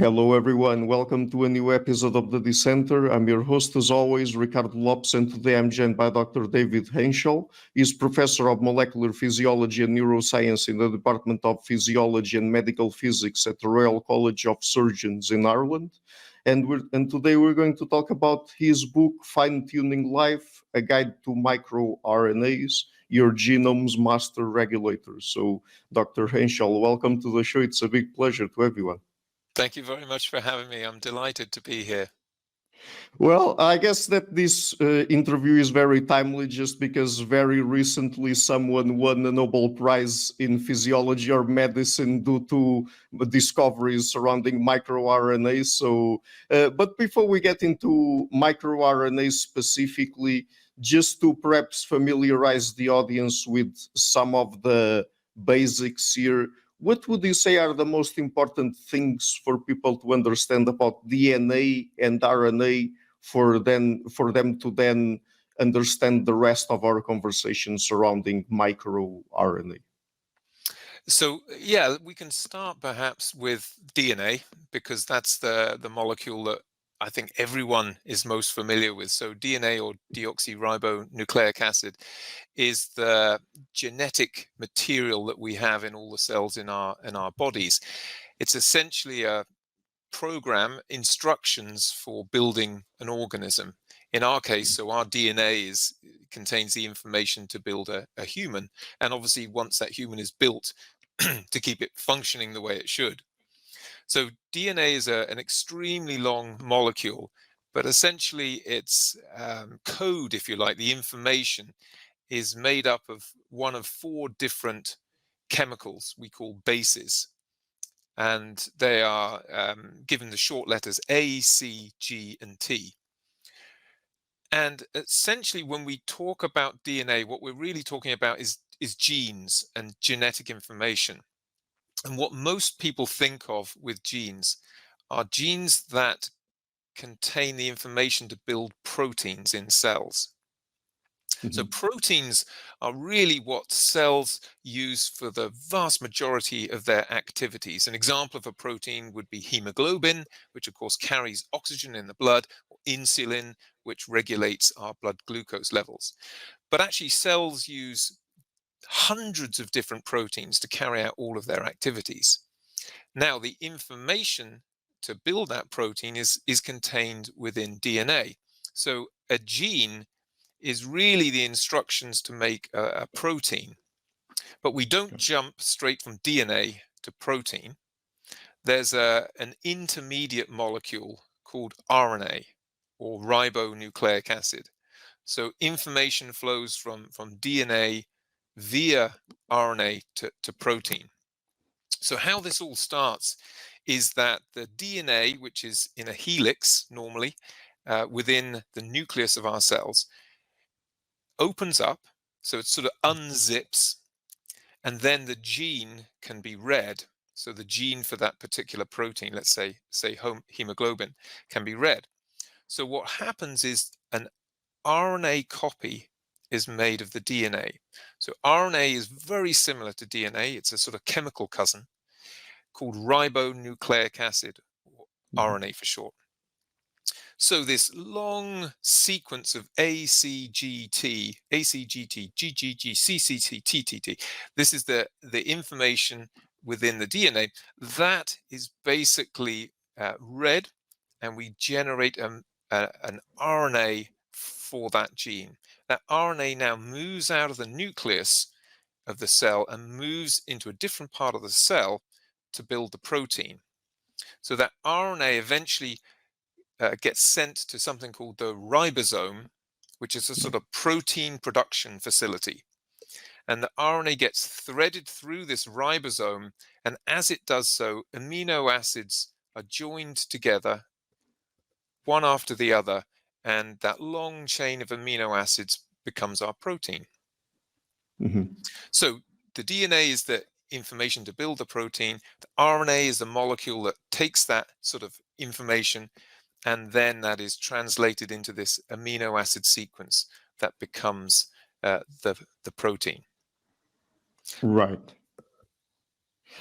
Hello, everyone. Welcome to a new episode of the Dissenter. I'm your host, as always, Ricardo Lopes, and today I'm joined by Dr. David Henshall. He's professor of molecular physiology and neuroscience in the Department of Physiology and Medical Physics at the Royal College of Surgeons in Ireland. And today we're going to talk about his book, Fine-Tuning Life, A Guide to MicroRNAs, Your Genome's Master Regulators. So, Dr. Henshall, welcome to the show. It's a big pleasure to everyone. Thank you very much for having me. I'm delighted to be here. Well, I guess that this interview is very timely just because very recently someone won a Nobel Prize in physiology or medicine due to discoveries surrounding microRNAs. But before we get into microRNAs specifically, just to perhaps familiarize the audience with some of the basics here, what would you say are the most important things for people to understand about DNA and RNA for them to then understand the rest of our conversation surrounding microRNA? So, yeah, we can start perhaps with DNA because that's the molecule that I think everyone is most familiar with. So DNA, or deoxyribonucleic acid, is the genetic material that we have in all the cells in our bodies. It's essentially a program instructions for building an organism. In our case, so our DNA contains the information to build a human, and obviously once that human is built, to keep it functioning the way it should. So DNA is an extremely long molecule, but essentially its code, if you like, the information, is made up of one of 4 different chemicals we call bases. And they are given the short letters A, C, G, and T. And essentially, when we talk about DNA, what we're really talking about is genes and genetic information. And what most people think of with genes are genes that contain the information to build proteins in cells. So proteins are really what cells use for the vast majority of their activities. An example of a protein would be hemoglobin, which of course carries oxygen in the blood, or insulin, which regulates our blood glucose levels. But actually cells use hundreds of different proteins to carry out all of their activities. Now, the information to build that protein is contained within DNA. So a gene is really the instructions to make a protein. But we don't jump straight from DNA to protein. There's an intermediate molecule called RNA, or ribonucleic acid. So information flows from DNA via RNA to protein. So how this all starts is that the DNA, which is in a helix normally within the nucleus of our cells, opens up, so it sort of unzips, and then the gene can be read. So the gene for that particular protein, let's say hemoglobin, can be read. So what happens is an RNA copy is made of the DNA. So RNA is very similar to DNA. It's a sort of chemical cousin called ribonucleic acid, or RNA for short. So this long sequence of ACGT, GGG, CCT, TTT, this is the information within the DNA that is basically read, and we generate an RNA for that gene. That RNA now moves out of the nucleus of the cell and moves into a different part of the cell to build the protein. So that RNA eventually gets sent to something called the ribosome, which is a sort of protein production facility. And the RNA gets threaded through this ribosome, and as it does so, amino acids are joined together, one after the other, and that long chain of amino acids becomes our protein. So the DNA is the information to build the protein. The RNA is the molecule that takes that sort of information, and then that is translated into this amino acid sequence that becomes the protein. Right.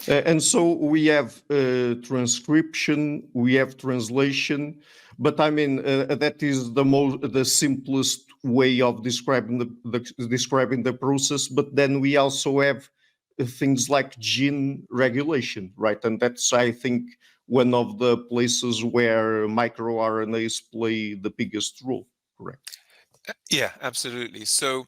And so we have transcription, we have translation, but I mean that is the simplest way of describing describing the process. But then we also have things like gene regulation, right? And that's, I think, one of the places where microRNAs play the biggest role. Correct. Yeah, absolutely. So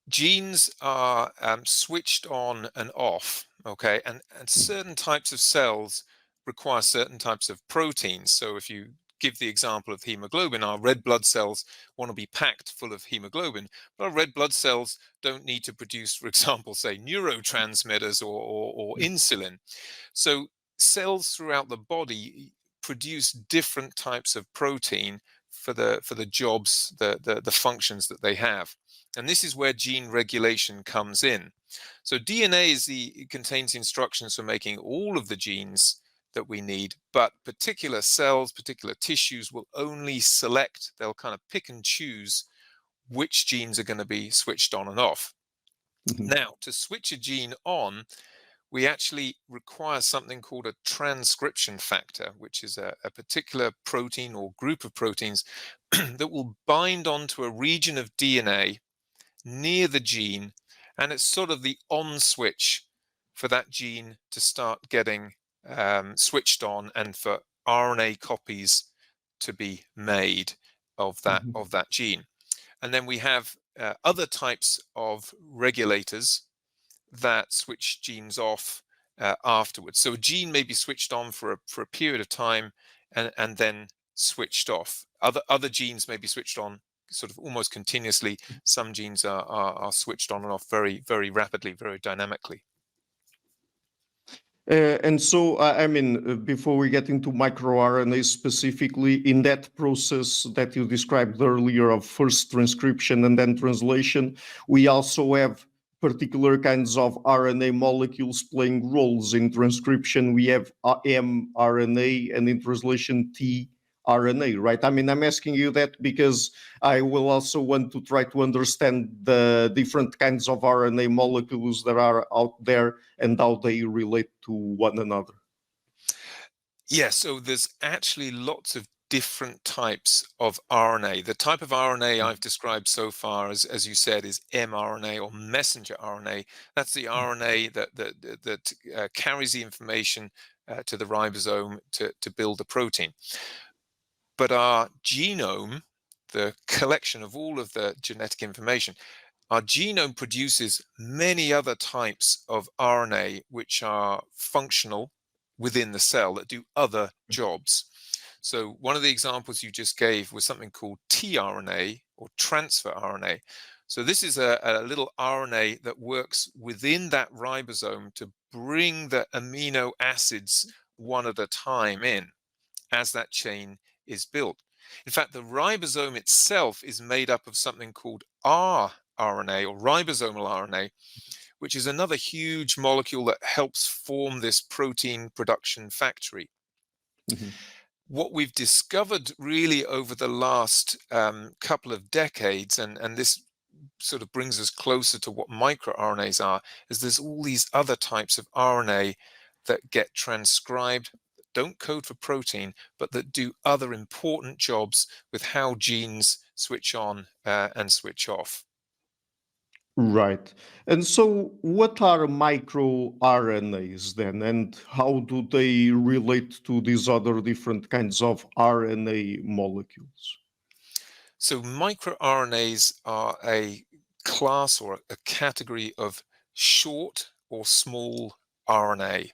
genes are switched on and off, okay, and certain types of cells require certain types of proteins. So if you give the example of hemoglobin, our red blood cells want to be packed full of hemoglobin, but our red blood cells don't need to produce, for example, say neurotransmitters or insulin. So cells throughout the body produce different types of protein for the jobs, the functions that they have. And this is where gene regulation comes in. So DNA it contains instructions for making all of the genes that we need, but particular cells, particular tissues will only select, they'll kind of pick and choose which genes are going to be switched on and off. Mhm. Now, to switch a gene on, we actually require something called a transcription factor, which is a particular protein or group of proteins that will bind onto a region of DNA near the gene, and it's sort of the on switch for that gene to start getting switched on and for RNA copies to be made of Mhm. that gene. And then we have other types of regulators that switch genes off afterwards. So a gene may be switched on for a period of time and then switched off. Other genes may be switched on sort of almost continuously. Some genes are switched on and off very, very rapidly, very dynamically. And so, I mean, before we get into microRNA specifically, in that process that you described earlier of first transcription and then translation, we also have particular kinds of RNA molecules playing roles. In transcription, we have mRNA, and in translation, tRNA, right? I mean, I'm asking you that because I will also want to try to understand the different kinds of RNA molecules that are out there and how they relate to one another. Yeah, so there's actually lots of different types of RNA. The type of RNA I've described so far, as you said, is mRNA or messenger RNA. That's the RNA that carries the information to the ribosome to build the protein. But our genome, the collection of all of the genetic information, our genome produces many other types of RNA which are functional within the cell that do other jobs. So one of the examples you just gave was something called tRNA or transfer RNA. So this is a little RNA that works within that ribosome to bring the amino acids one at a time in as that chain is built. In fact, the ribosome itself is made up of something called rRNA or ribosomal RNA, which is another huge molecule that helps form this protein production factory. Mhm. What we've discovered really over the last couple of decades, and this sort of brings us closer to what microRNAs are, is there's all these other types of RNA that get transcribed, that don't code for protein, but that do other important jobs with how genes switch on and switch off. Right. And so, what are microRNAs then, and how do they relate to these other different kinds of RNA molecules? So microRNAs are a class or a category of short or small RNA.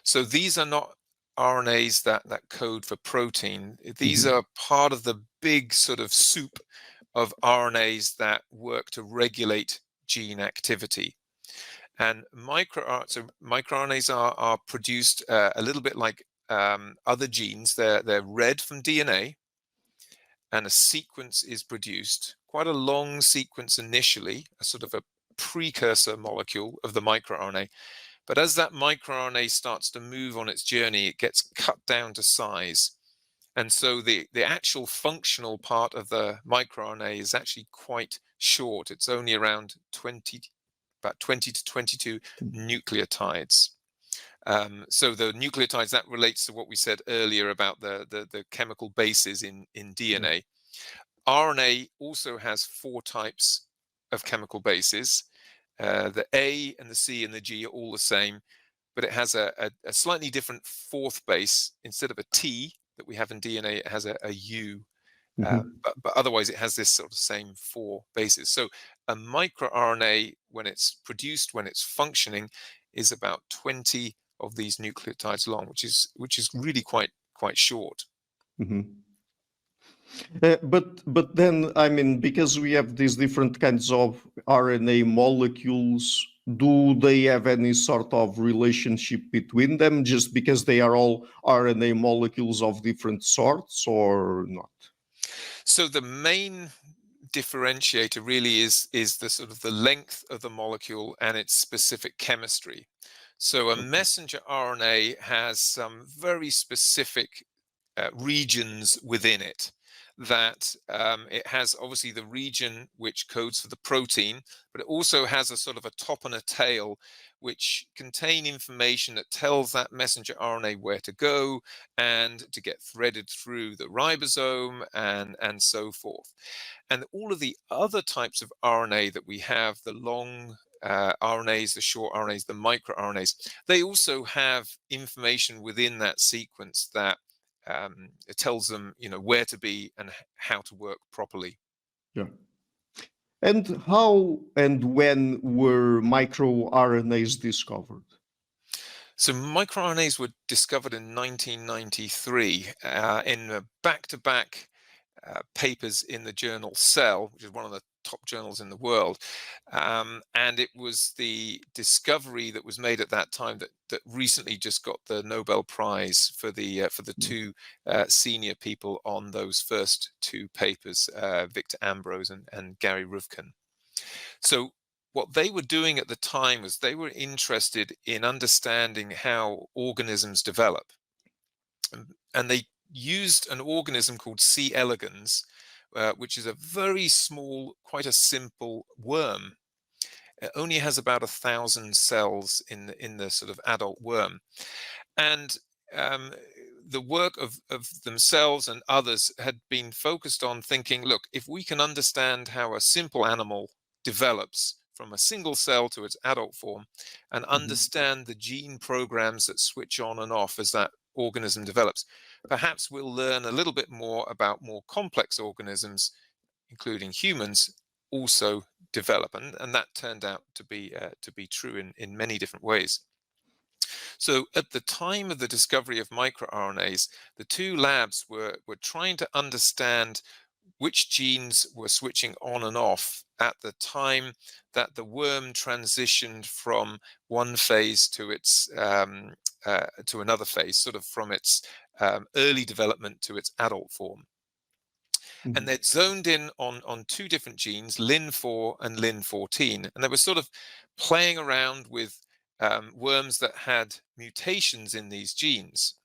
So these are not RNAs that code for protein. These Mhm. are part of the big sort of soup of RNAs that work to regulate gene activity. And microRNAs are produced a little bit like other genes. They're read from DNA, and a sequence is produced, quite a long sequence initially, a sort of a precursor molecule of the microRNA. But as that microRNA starts to move on its journey, it gets cut down to size. And so the actual functional part of the microRNA is actually quite short. It's only around about 20 to 22 nucleotides. So the nucleotides, that relates to what we said earlier about the chemical bases in DNA. RNA also has 4 types of chemical bases. The A and the C and the G are all the same, but it has a slightly different 4th base. Instead of a T that we have in DNA, it has a U. But otherwise, it has this sort of same 4 bases. So a microRNA, when it's produced, when it's functioning, is about 20 of these nucleotides long, which is really quite short. But then, I mean, because we have these different kinds of RNA molecules, do they have any sort of relationship between them just because they are all RNA molecules of different sorts, or not? So the main differentiator really is the sort of the length of the molecule and its specific chemistry. So a messenger RNA has some very specific regions within it. That it has obviously the region which codes for the protein, but it also has a sort of a top and a tail which contain information that tells that messenger RNA where to go and to get threaded through the ribosome and so forth. And all of the other types of RNA that we have, the long RNAs, the short RNAs, the microRNAs, they also have information within that sequence that it tells them, where to be and how to work properly. Yeah. And how and when were microRNAs discovered? So microRNAs were discovered in 1993 in back-to-back papers in the journal Cell, which is one of the top journals in the world. And it was the discovery that was made at that time that recently just got the Nobel Prize for the 2 senior people on those first 2 papers, Victor Ambrose and Gary Ruvkun. So what they were doing at the time was they were interested in understanding how organisms develop. And they used an organism called C. elegans, which is a very small, quite a simple worm. It only has about 1,000 cells in the sort of adult worm. And the work of themselves and others had been focused on thinking, look, if we can understand how a simple animal develops from a single cell to its adult form and understand the gene programs that switch on and off as that organism develops, perhaps we'll learn a little bit more about more complex organisms, including humans, also develop. And that turned out to be true in many different ways. So at the time of the discovery of microRNAs, the 2 labs were trying to understand which genes were switching on and off at the time that the worm transitioned from one phase to its to another phase, sort of from its early development to its adult form. And they'd zoned in on 2 different genes, Lin4 and Lin14, and they were sort of playing around with worms that had mutations in these genes.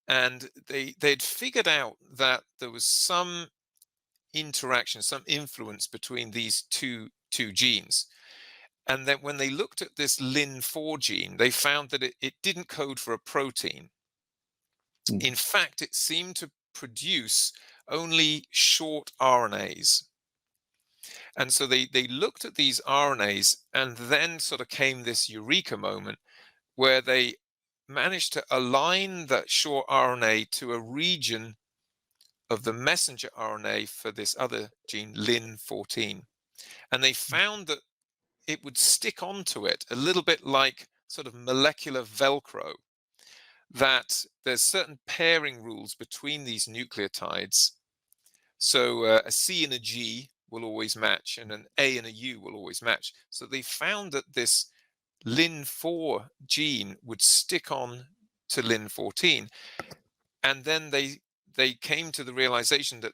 And they'd figured out that there was some interaction, some influence between these two genes. And then when they looked at this Lin4 gene, they found that it didn't code for a protein. In fact, it seemed to produce only short RNAs. And so they looked at these RNAs, and then sort of came this eureka moment where they managed to align that short RNA to a region of the messenger RNA for this other gene, Lin14. And they found that it would stick onto it a little bit like sort of molecular Velcro, that there's certain pairing rules between these nucleotides. So a C and a G will always match, and an A and a U will always match. So they found that this Lin4 gene would stick on to Lin14. And then they came to the realization that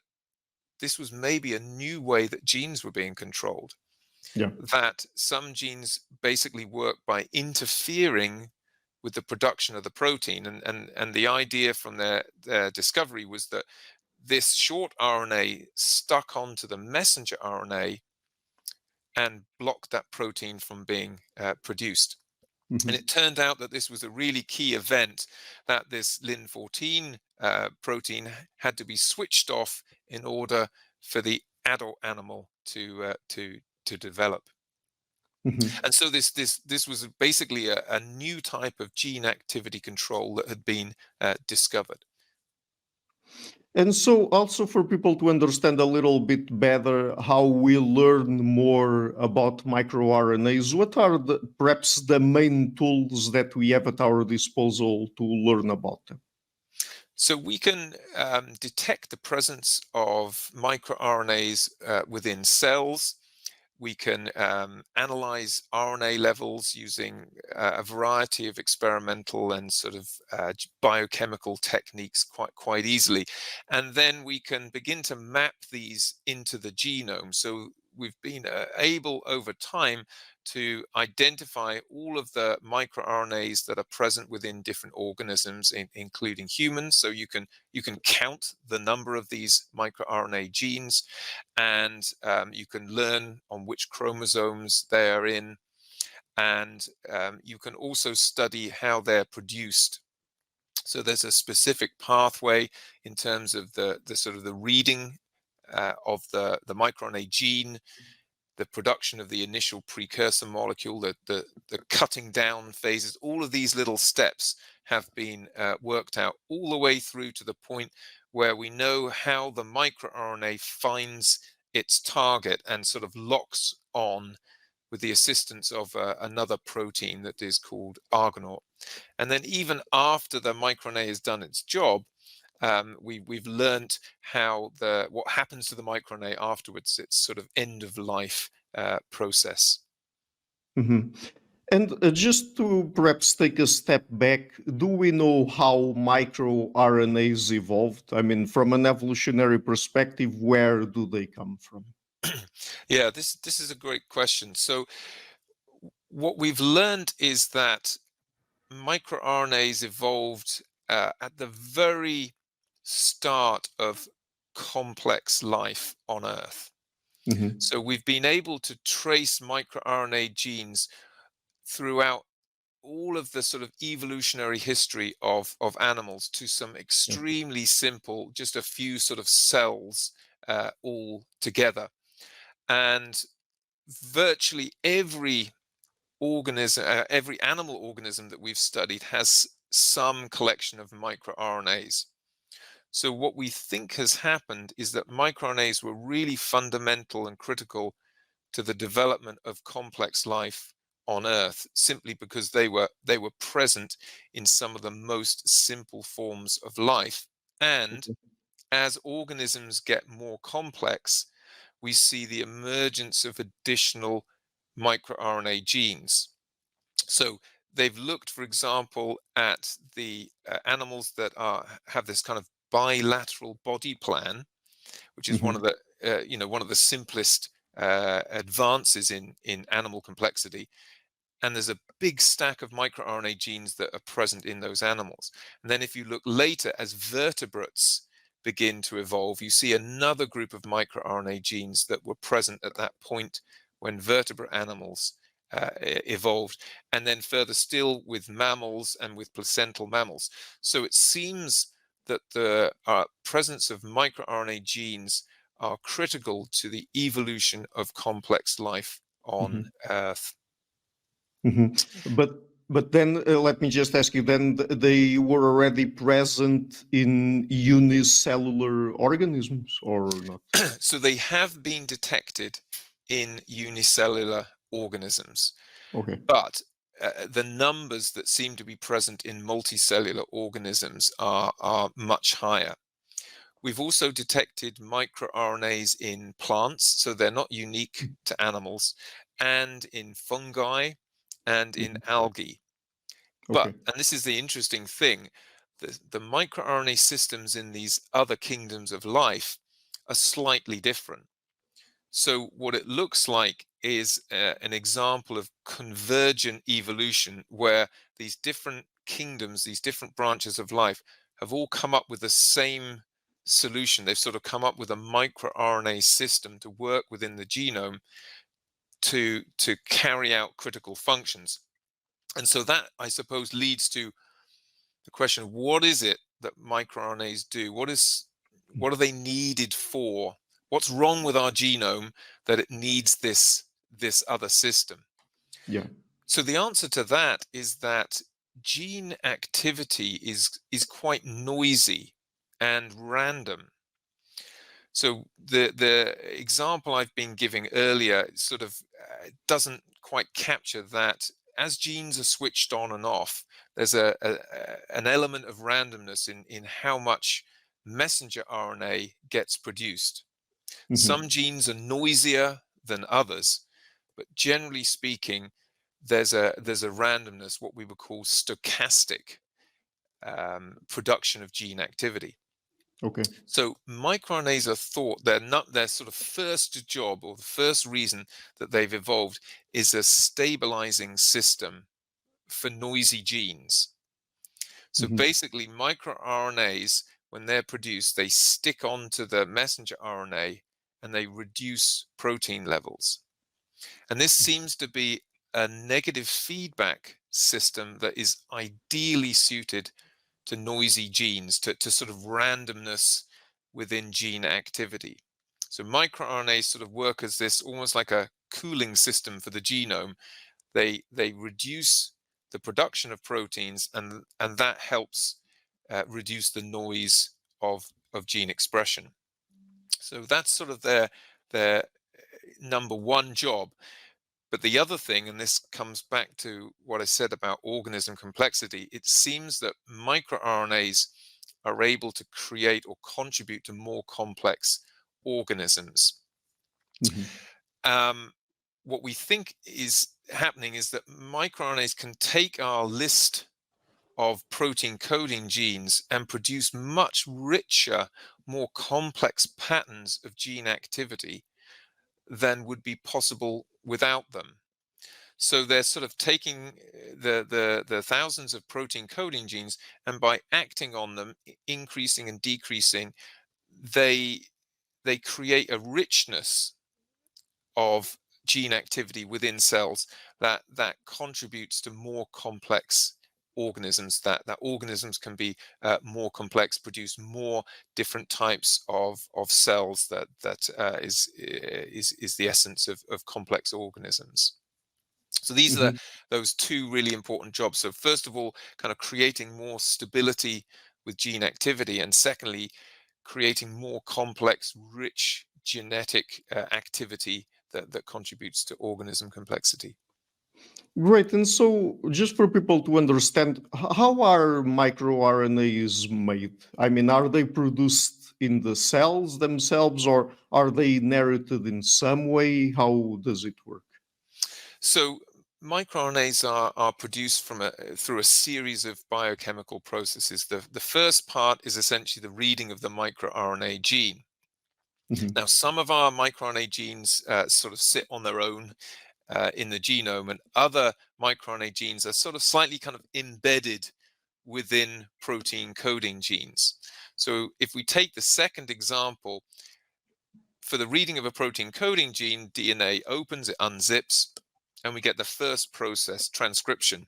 this was maybe a new way that genes were being controlled. Yeah. That some genes basically work by interfering with the production of the protein. And the idea from their discovery was that this short RNA stuck onto the messenger RNA and blocked that protein from being produced. And it turned out that this was a really key event, that this Lin14 protein had to be switched off in order for the adult animal to develop. And so this was basically a new type of gene activity control that had been discovered. And so, also for people to understand a little bit better how we learn more about microRNAs, what are perhaps the main tools that we have at our disposal to learn about them? So we can detect the presence of microRNAs within cells. We can analyze RNA levels using a variety of experimental and sort of biochemical techniques quite easily. And then we can begin to map these into the genome. So we've been able over time to identify all of the microRNAs that are present within different organisms, including humans. So you can count the number of these microRNA genes, and you can learn on which chromosomes they are in, and you can also study how they're produced. So there's a specific pathway in terms of the sort of the reading of the microRNA gene, the production of the initial precursor molecule, the cutting down phases. All of these little steps have been worked out all the way through to the point where we know how the microRNA finds its target and sort of locks on with the assistance of another protein that is called Argonaut. And then even after the microRNA has done its job, we've learned what happens to the microRNA afterwards, its sort of end of life process. And just to perhaps take a step back, do we know how microRNAs evolved? I mean, from an evolutionary perspective, where do they come from? Yeah, this is a great question. So what we've learned is that microRNAs evolved at the very start of complex life on Earth. So we've been able to trace microRNA genes throughout all of the sort of evolutionary history of animals to some extremely simple, just a few sort of cells all together. And virtually every organism, every animal organism that we've studied has some collection of microRNAs. So what we think has happened is that microRNAs were really fundamental and critical to the development of complex life on Earth, simply because they were present in some of the most simple forms of life. And as organisms get more complex, we see the emergence of additional microRNA genes. So they've looked, for example, at the animals that have this kind of bilateral body plan, which is one of the one of the simplest advances in animal complexity. And there's a big stack of microRNA genes that are present in those animals. And then if you look later, as vertebrates begin to evolve, you see another group of microRNA genes that were present at that point when vertebrate animals evolved, and then further still with mammals and with placental mammals. So it seems that the presence of microRNA genes are critical to the evolution of complex life on Earth. But then let me just ask you, then they were already present in unicellular organisms or not? So they have been detected in unicellular organisms, Okay. but the numbers that seem to be present in multicellular organisms are much higher. We've also detected microRNAs in plants, so they're not unique to animals, and in fungi and in algae. But, Okay. and this is the interesting thing, the microRNA systems in these other kingdoms of life are slightly different. So what it looks like is an example of convergent evolution, where these different kingdoms, these different branches of life, have all come up with the same solution. They've sort of come up with a microRNA system to work within the genome to carry out critical functions. And so that, I suppose, leads to the question, what is it that microRNAs do? What are they needed for? What's wrong with our genome that it needs this other system? Yeah. So the answer to that is that gene activity is quite noisy and random. So the example I've been giving earlier sort of doesn't quite capture that. As genes are switched on and off, there's an element of randomness in how much messenger RNA gets produced. Some Hmm. genes are noisier than others, but generally speaking, there's a randomness, what we would call stochastic production of gene activity. Okay. So microRNAs are thought their sort of first job, or the first reason that they've evolved, is a stabilizing system for noisy genes. So Hmm. basically, microRNAs, when they're produced, they stick onto the messenger RNA and they reduce protein levels. And this seems to be a negative feedback system that is ideally suited to noisy genes, to sort of randomness within gene activity. So microRNAs sort of work as this almost like a cooling system for the genome. They reduce the production of proteins, and that helps reduce the noise of gene expression. So that's sort of their number one job. But the other thing, and this comes back to what I said about organism complexity, it seems that microRNAs are able to create or contribute to more complex organisms. Hmm. What we think is happening is that microRNAs can take our list of protein coding genes and produce much richer, more complex patterns of gene activity than would be possible without them. So they're sort of taking the thousands of protein coding genes, and by acting on them, increasing and decreasing, they create a richness of gene activity within cells that contributes to more complex organisms. That organisms can be more complex, produce more different types of cells. That is the essence of complex organisms. So these are Hmm. those two really important jobs. So first of all, kind of creating more stability with gene activity, and secondly, creating more complex, rich genetic activity that contributes to organism complexity. Great. And so, just for people to understand, how are microRNAs made? I mean, are they produced in the cells themselves, or are they inherited in some way? How does it work? So microRNAs are produced through a series of biochemical processes. The first part is essentially the reading of the microRNA gene. Hmm. Now, some of our microRNA genes sort of sit on their own in the genome, and other microRNA genes are sort of slightly kind of embedded within protein coding genes. So if we take the second example, for the reading of a protein coding gene, DNA opens, it unzips, and we get the first process, transcription.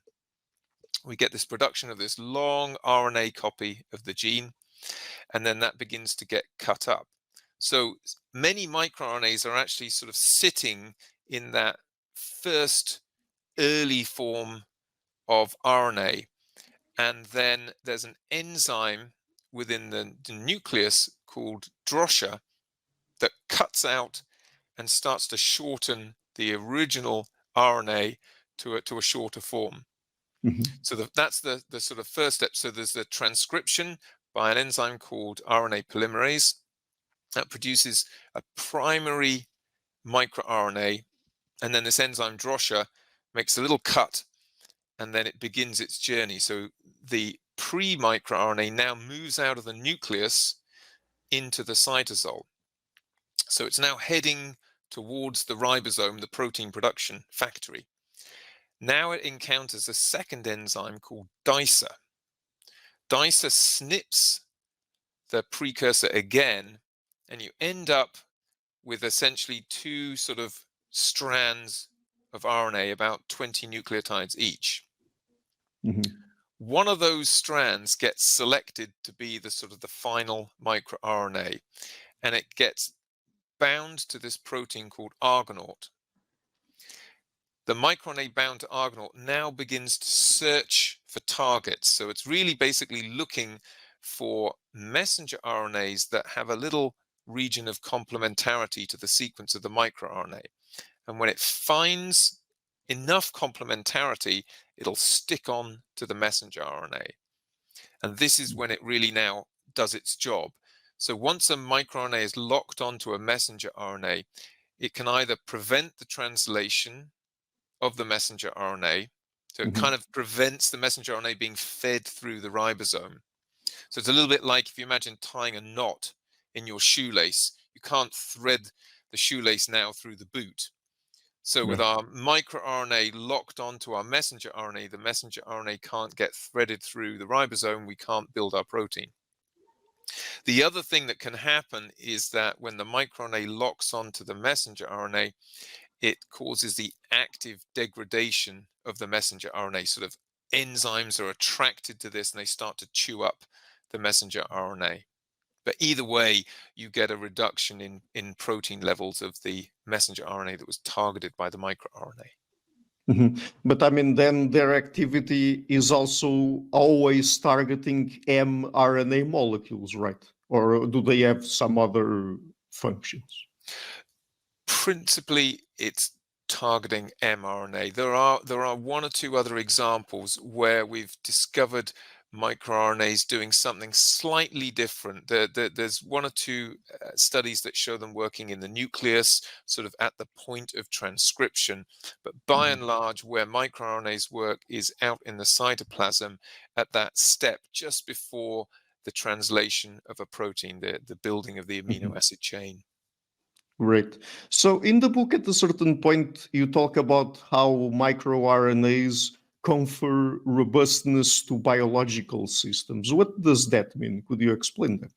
We get this production of this long RNA copy of the gene, and then that begins to get cut up. So many microRNAs are actually sort of sitting in that first early form of RNA. And then there's an enzyme within the nucleus called drosha that cuts out and starts to shorten the original RNA to a shorter form. Hmm. So that's the sort of first step. So there's the transcription by an enzyme called RNA polymerase that produces a primary microRNA, and then this enzyme drosha makes a little cut, and then it begins its journey. So the pre-microRNA now moves out of the nucleus into the cytosol. So it's now heading towards the ribosome, the protein production factory. Now it encounters a second enzyme called Dissenter. Dissenter snips the precursor again, and you end up with essentially two sort of strands of RNA, about 20 nucleotides each. Mhm. One of those strands gets selected to be the sort of the final microRNA, and it gets bound to this protein called Argonaute. The microRNA bound to Argonaute now begins to search for targets. So it's really basically looking for messenger RNAs that have a little region of complementarity to the sequence of the microRNA. And when it finds enough complementarity, it'll stick on to the messenger RNA. And this is when it really now does its job. So once a microRNA is locked onto a messenger RNA, it can either prevent the translation of the messenger RNA. So it kind Mhm. of prevents the messenger RNA being fed through the ribosome. So it's a little bit like if you imagine tying a knot in your shoelace. You can't thread the shoelace now through the boot. So with Yeah. our microRNA locked onto our messenger RNA, the messenger RNA can't get threaded through the ribosome. We can't build our protein. The other thing that can happen is that when the microRNA locks onto the messenger RNA, it causes the active degradation of the messenger RNA. Sort of enzymes are attracted to this and they start to chew up the messenger RNA. But either way, you get a reduction in protein levels of the messenger RNA that was targeted by the microRNA. Mhm. But I mean, then their activity is also always targeting mRNA molecules, right? Or do they have some other functions? Principally, it's targeting mRNA. There are one or two other examples where we've discovered microRNAs doing something slightly different. There's one or two studies that show them working in the nucleus, sort of at the point of transcription. But by and Mhm. large, where microRNAs work is out in the cytoplasm at that step just before the translation of a protein, the building of the amino Mhm. acid chain. Great. So in the book, at a certain point, you talk about how microRNAs confer robustness to biological systems. What does that mean? Could you explain that?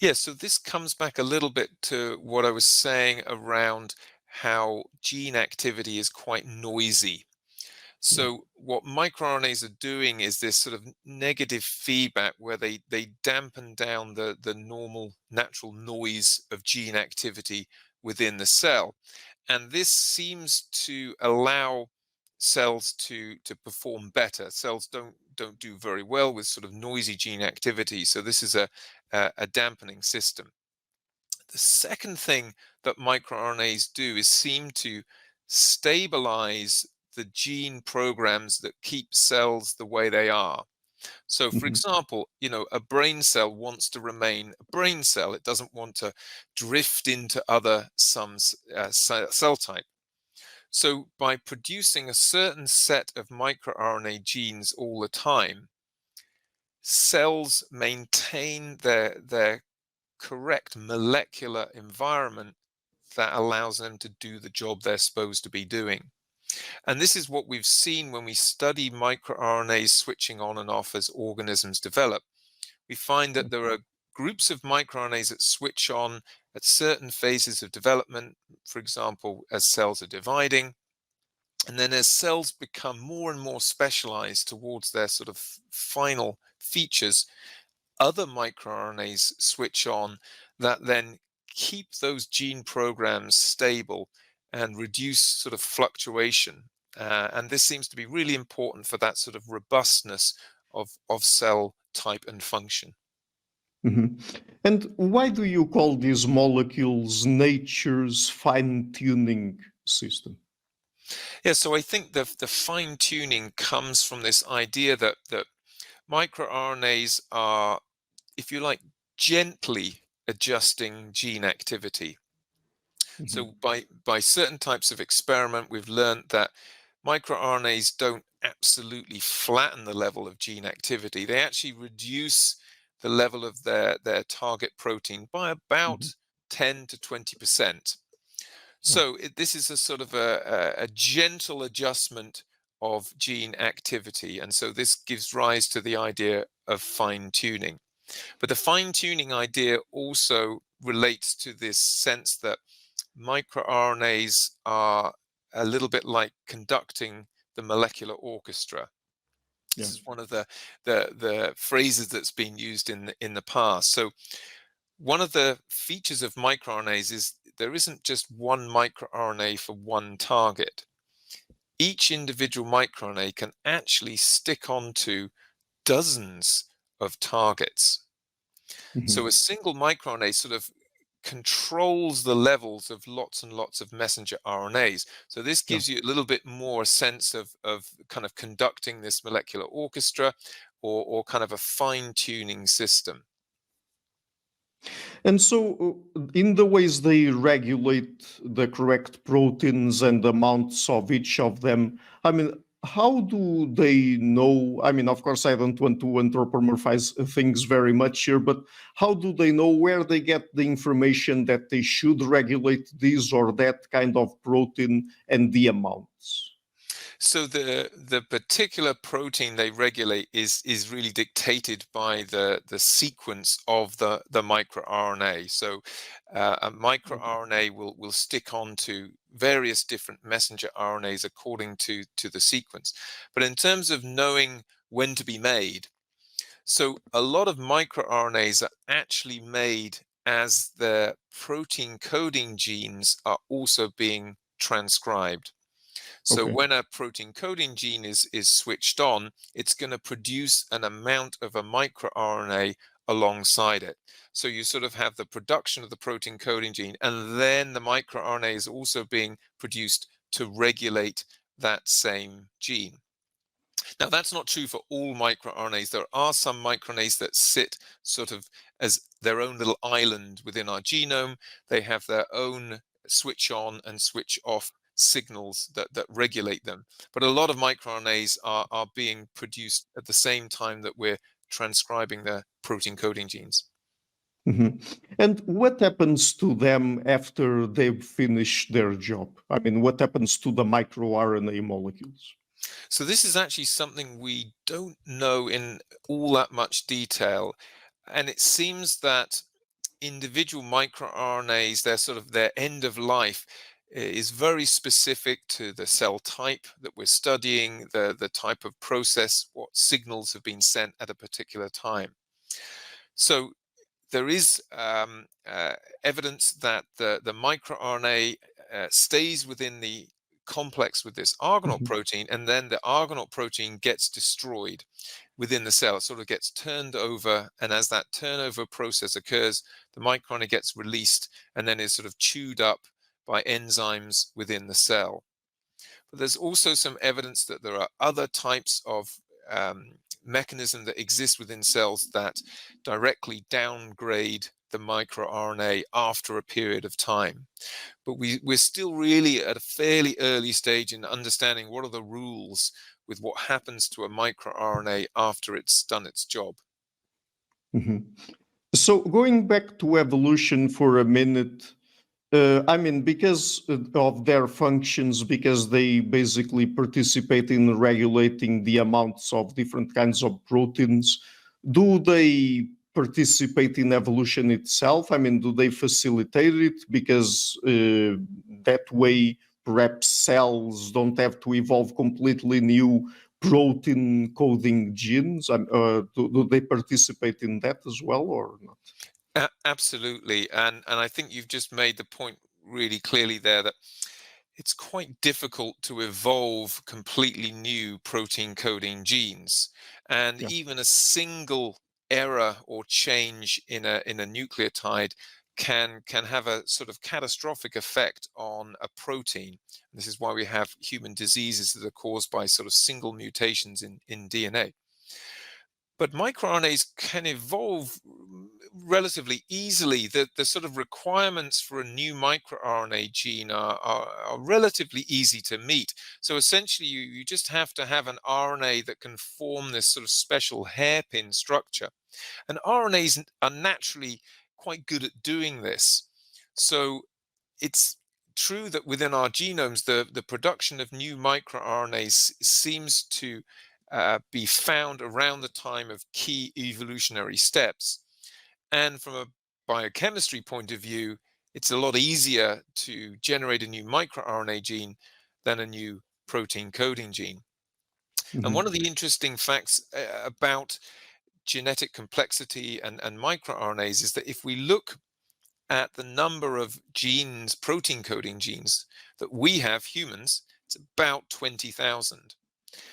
Yeah, so this comes back a little bit to what I was saying around how gene activity is quite noisy. Yeah. So what microRNAs are doing is this sort of negative feedback where they dampen down the normal natural noise of gene activity within the cell. And this seems to allow cells to perform better. Cells don't do very well with sort of noisy gene activity. So this is a dampening system. The second thing that microRNAs do is seem to stabilize the gene programs that keep cells the way they are. So, for Mhm. example, a brain cell wants to remain a brain cell. It doesn't want to drift into other cell type. So, by producing a certain set of microRNA genes all the time, cells maintain their correct molecular environment that allows them to do the job they're supposed to be doing. And this is what we've seen when we study microRNAs switching on and off as organisms develop. We find that there are groups of microRNAs that switch on at certain phases of development, for example, as cells are dividing. And then as cells become more and more specialized towards their sort of final features, other microRNAs switch on that then keep those gene programs stable and reduce sort of fluctuation. And this seems to be really important for that sort of robustness of cell type and function. Mhm. And why do you call these molecules nature's fine-tuning system? Yeah, so I think the fine tuning comes from this idea that microRNAs are, if you like, gently adjusting gene activity. Mhm. So by certain types of experiment, we've learned that microRNAs don't absolutely flatten the level of gene activity. They actually reduce the level of their target protein by Mhm. about 10 to 20%. Yeah. So this is a sort of a gentle adjustment of gene activity. And so this gives rise to the idea of fine tuning. But the fine tuning idea also relates to this sense that microRNAs are a little bit like conducting the molecular orchestra. Yeah. This is one of the phrases that's been used in the past. So one of the features of microRNAs is there isn't just one microRNA for one target. Each individual microRNA can actually stick onto dozens of targets. So a Mhm. single microRNA sort of controls the levels of lots and lots of messenger RNAs. So this Yeah. gives you a little bit more sense of kind of conducting this molecular orchestra, or kind of a fine-tuning system. And so, in the ways they regulate the correct proteins and amounts of each of them, I mean, how do they know? I mean, of course, I don't want to anthropomorphize things very much here, but how do they know where they get the information that they should regulate this or that kind of protein and the amounts? So the particular protein they regulate is really dictated by the sequence of the microRNA. So a Okay. microRNA will stick on to various different messenger RNAs according to the sequence. But in terms of knowing when to be made, so a lot of microRNAs are actually made as the protein coding genes are also being transcribed. So Okay. when a protein coding gene is switched on, it's going to produce an amount of a microRNA alongside it. So you sort of have the production of the protein coding gene, and then the microRNA is also being produced to regulate that same gene. Now, that's not true for all microRNAs. There are some microRNAs that sit sort of as their own little island within our genome. They have their own switch on and switch off signals that regulate them. But a lot of microRNAs are being produced at the same time that we're transcribing the protein coding genes. Mhm. And what happens to them after they've finished their job? I mean, what happens to the microRNA molecules? So this is actually something we don't know in all that much detail. And it seems that individual microRNAs, their end of life is very specific to the cell type that we're studying, the type of process, what signals have been sent at a particular time. So there is evidence that the microRNA stays within the complex with this Argonaut Mhm. protein, and then the Argonaut protein gets destroyed within the cell. It sort of gets turned over, and as that turnover process occurs, the microRNA gets released and then is sort of chewed up by enzymes within the cell. But there's also some evidence that there are other types of mechanism that exist within cells that directly downgrade the microRNA after a period of time. But we're still really at a fairly early stage in understanding what are the rules with what happens to a microRNA after it's done its job. Mhm. So, going back to evolution for a minute, I mean, because of their functions, because they basically participate in regulating the amounts of different kinds of proteins, do they participate in evolution itself? I mean, do they facilitate it? Because that way, perhaps cells don't have to evolve completely new protein coding genes. Do they participate in that as well or not? Absolutely, and I think you've just made the point really clearly there that it's quite difficult to evolve completely new protein coding genes, and Yeah. even a single error or change in a nucleotide can have a sort of catastrophic effect on a protein. This is why we have human diseases that are caused by sort of single mutations in DNA. But microRNAs can evolve relatively easily. The sort of requirements for a new microRNA gene are relatively easy to meet. So essentially, you just have to have an RNA that can form this sort of special hairpin structure. And RNAs are naturally quite good at doing this. So it's true that within our genomes, the production of new microRNAs seems to be found around the time of key evolutionary steps. And from a biochemistry point of view, it's a lot easier to generate a new microRNA gene than a new protein coding gene. And Mhm. one of the interesting facts about genetic complexity and microRNAs is that if we look at the number of genes, protein coding genes that we have, humans, it's about 20,000.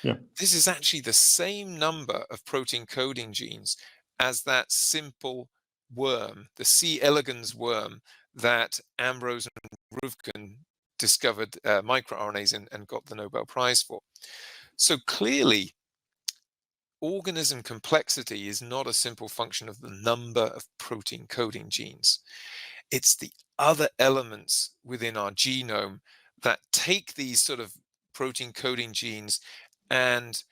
Yeah. This is actually the same number of protein coding genes as that simple worm, the C. elegans worm that Ambrose and Ruvkun discovered microRNAs and got the Nobel Prize for. So clearly, organism complexity is not a simple function of the number of protein coding genes. It's the other elements within our genome that take these sort of protein coding genes and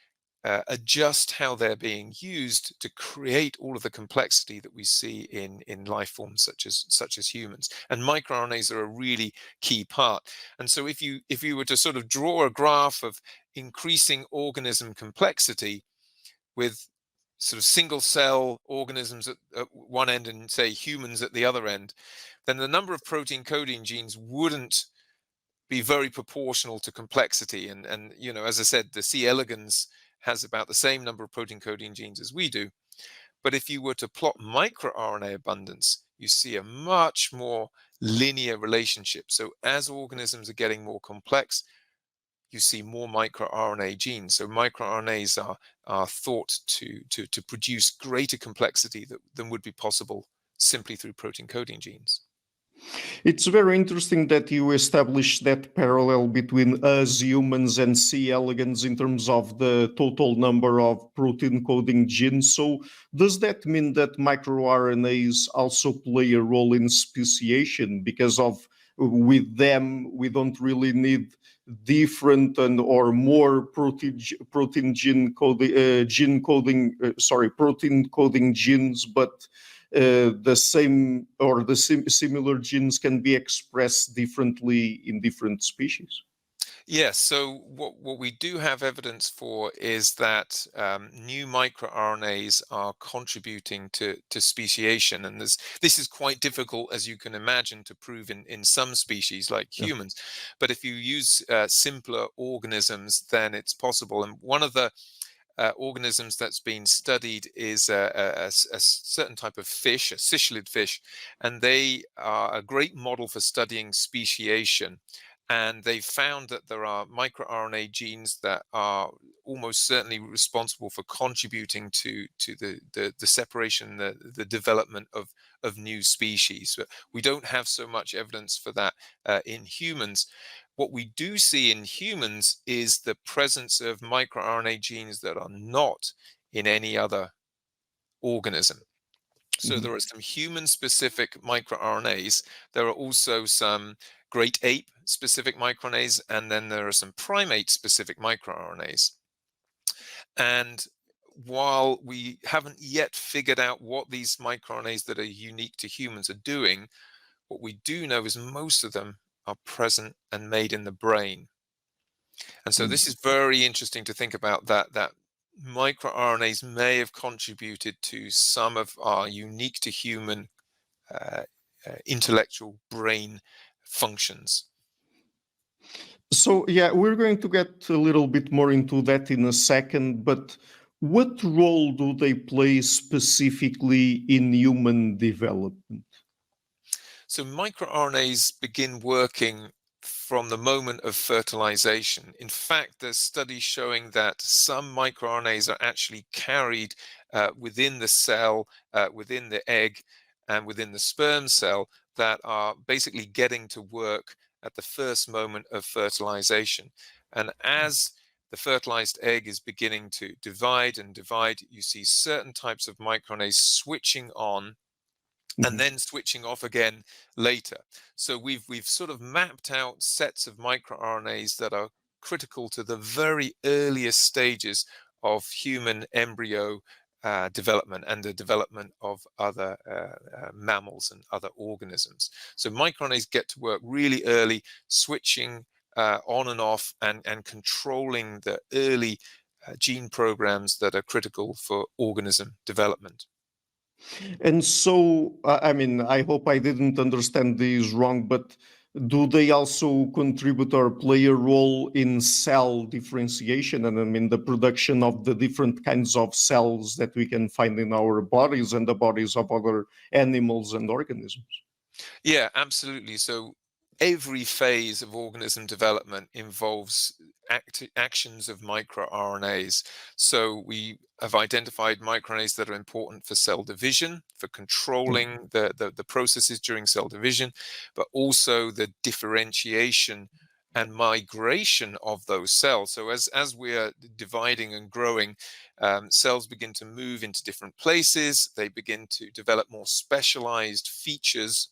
adjust how they're being used to create all of the complexity that we see in life forms such as humans. And microRNAs are a really key part. And so if you were to sort of draw a graph of increasing organism complexity with sort of single cell organisms at one end and say humans at the other end, then the number of protein coding genes wouldn't be very proportional to complexity. And you know, as I said, the C. elegans has about the same number of protein coding genes as we do. But if you were to plot microRNA abundance, you see a much more linear relationship. So as organisms are getting more complex, you see more microRNA genes. So microRNAs are thought to produce greater complexity than would be possible simply through protein coding genes. It's very interesting that you establish that parallel between us humans and C. elegans in terms of the total number of protein coding genes. So, does that mean that microRNAs also play a role in speciation? Because of with them, we don't really need different and or more protein protein coding genes, but the same or the similar genes can be expressed differently in different species. Yes, so what we do have evidence for is that new microRNAs are contributing to speciation. And this is quite difficult, as you can imagine, to prove in some species like Yeah. humans. But if you use simpler organisms, then it's possible. And one of the organisms that's been studied is a certain type of fish, a cichlid fish, and they are a great model for studying speciation. And they found that there are microRNA genes that are almost certainly responsible for contributing to the separation, the development of new species. But we don't have so much evidence for that in humans. What we do see in humans is the presence of microRNA genes that are not in any other organism. So Mhm. there are some human-specific microRNAs. There are also some great ape-specific microRNAs, and then there are some primate-specific microRNAs. And while we haven't yet figured out what these microRNAs that are unique to humans are doing, what we do know is most of them are present and made in the brain. And so Mm. this is very interesting to think about, that microRNAs may have contributed to some of our unique to human uh, intellectual brain functions. So, yeah, we're going to get a little bit more into that in a second, but what role do they play specifically in human development? So microRNAs begin working from the moment of fertilization. In fact, there's studies showing that some microRNAs are actually carried within the cell, within the egg, and within the sperm cell that are basically getting to work at the first moment of fertilization. And as the fertilized egg is beginning to divide and divide, you see certain types of microRNAs switching on and Mhm. then switching off again later. So we've sort of mapped out sets of microRNAs that are critical to the very earliest stages of human embryo development and the development of other mammals and other organisms. So microRNAs get to work really early, switching on and off and controlling the early gene programs that are critical for organism development. And so, I mean, I hope I didn't understand this wrong, but Do they also contribute or play a role in cell differentiation and I mean the production of the different kinds of cells that we can find in our bodies and the bodies of other animals and organisms? Yeah, absolutely. So every phase of organism development involves actions of microRNAs. So we have identified microRNAs that are important for cell division, for controlling the processes during cell division, but also the differentiation and migration of those cells. So as we are dividing and growing, cells begin to move into different places. They begin to develop more specialized features,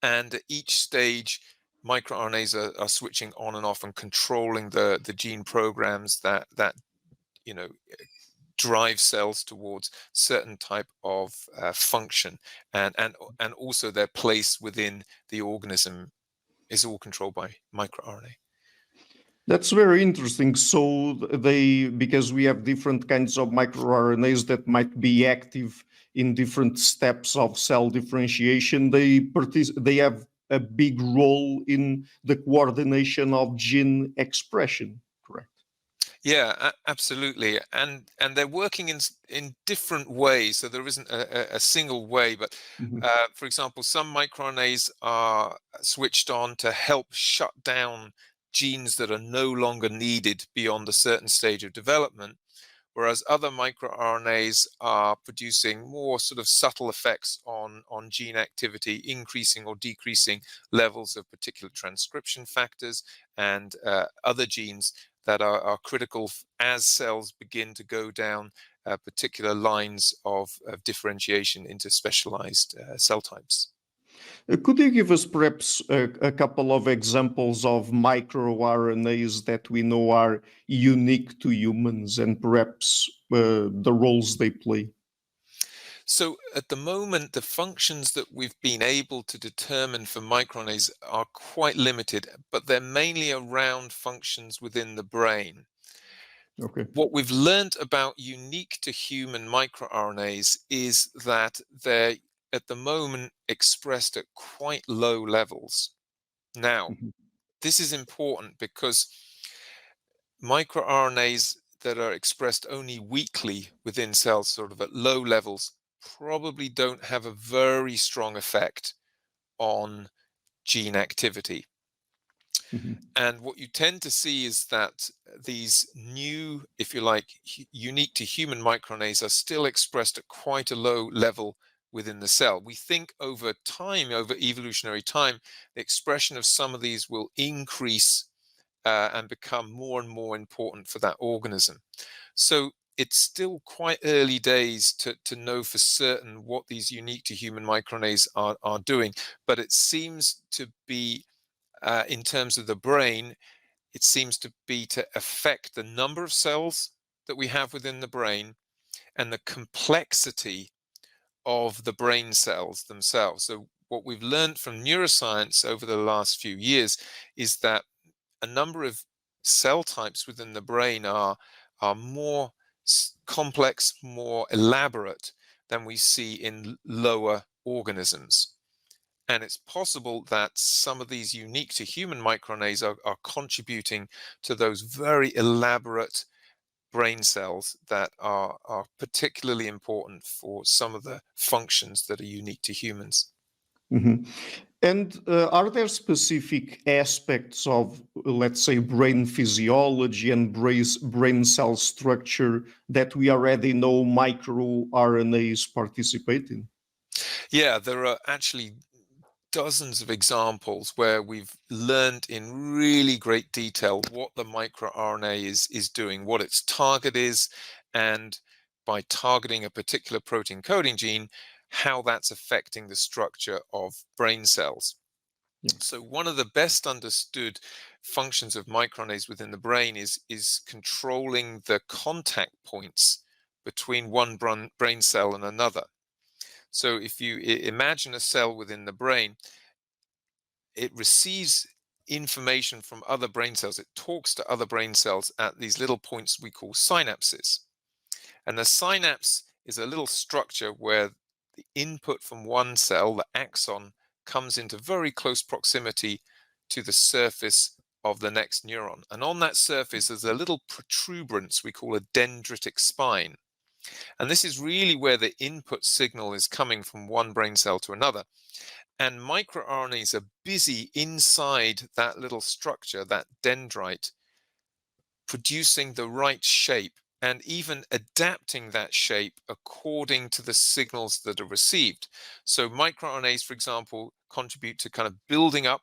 and at each stage, microRNAs are switching on and off and controlling the gene programs that drive cells towards certain type of function, and also their place within the organism is all controlled by microRNA. That's very interesting. So they, because we have different kinds of microRNAs that might be active in different steps of cell differentiation, they have a big role in the coordination of gene expression, correct? Yeah, absolutely, and they're working in different ways. So there isn't a single way, but Mhm, for example, some microRNAs are switched on to help shut down genes that are no longer needed beyond a certain stage of development, whereas other microRNAs are producing more sort of subtle effects on gene activity, increasing or decreasing levels of particular transcription factors and other genes that are critical as cells begin to go down particular lines of differentiation into specialized cell types. Could you give us perhaps a couple of examples of microRNAs that we know are unique to humans and perhaps the roles they play? So at the moment, the functions that we've been able to determine for microRNAs are quite limited, but they're mainly around functions within the brain. Okay. What we've learned about unique to human microRNAs is that they're at the moment expressed at quite low levels. Now, Mhm, this is important because microRNAs that are expressed only weakly within cells, sort of at low levels, probably don't have a very strong effect on gene activity. mhm, And what you tend to see is that these new, if you like, unique to human microRNAs are still expressed at quite a low level within the cell. We think over time, over evolutionary time, the expression of some of these will increase and become more and more important for that organism. So it's still quite early days to know for certain what these unique to human microRNAs are doing, but it seems to be, in terms of the brain, it seems to be to affect the number of cells that we have within the brain and the complexity of the brain cells themselves. So what we've learned from neuroscience over the last few years is that a number of cell types within the brain are more complex, more elaborate than we see in lower organisms. And it's possible that some of these unique to human microRNAs are contributing to those very elaborate brain cells that are particularly important for some of the functions that are unique to humans. mhm. And are there specific aspects of, let's say, brain physiology and brain cell structure that we already know microRNAs participate in? Yeah, there are actually dozens of examples where we've learned in really great detail what the microRNA is doing, what its target is, and by targeting a particular protein coding gene, how that's affecting the structure of brain cells. Yeah. So one of the best understood functions of microRNAs within the brain is controlling the contact points between one brain cell and another. So if you imagine a cell within the brain, it receives information from other brain cells. It talks to other brain cells at these little points we call synapses. And the synapse is a little structure where the input from one cell, the axon, comes into very close proximity to the surface of the next neuron. And on that surface, there's a little protuberance we call a dendritic spine. And this is really where the input signal is coming from one brain cell to another. And microRNAs are busy inside that little structure, that dendrite, producing the right shape and even adapting that shape according to the signals that are received. So microRNAs, for example, contribute to kind of building up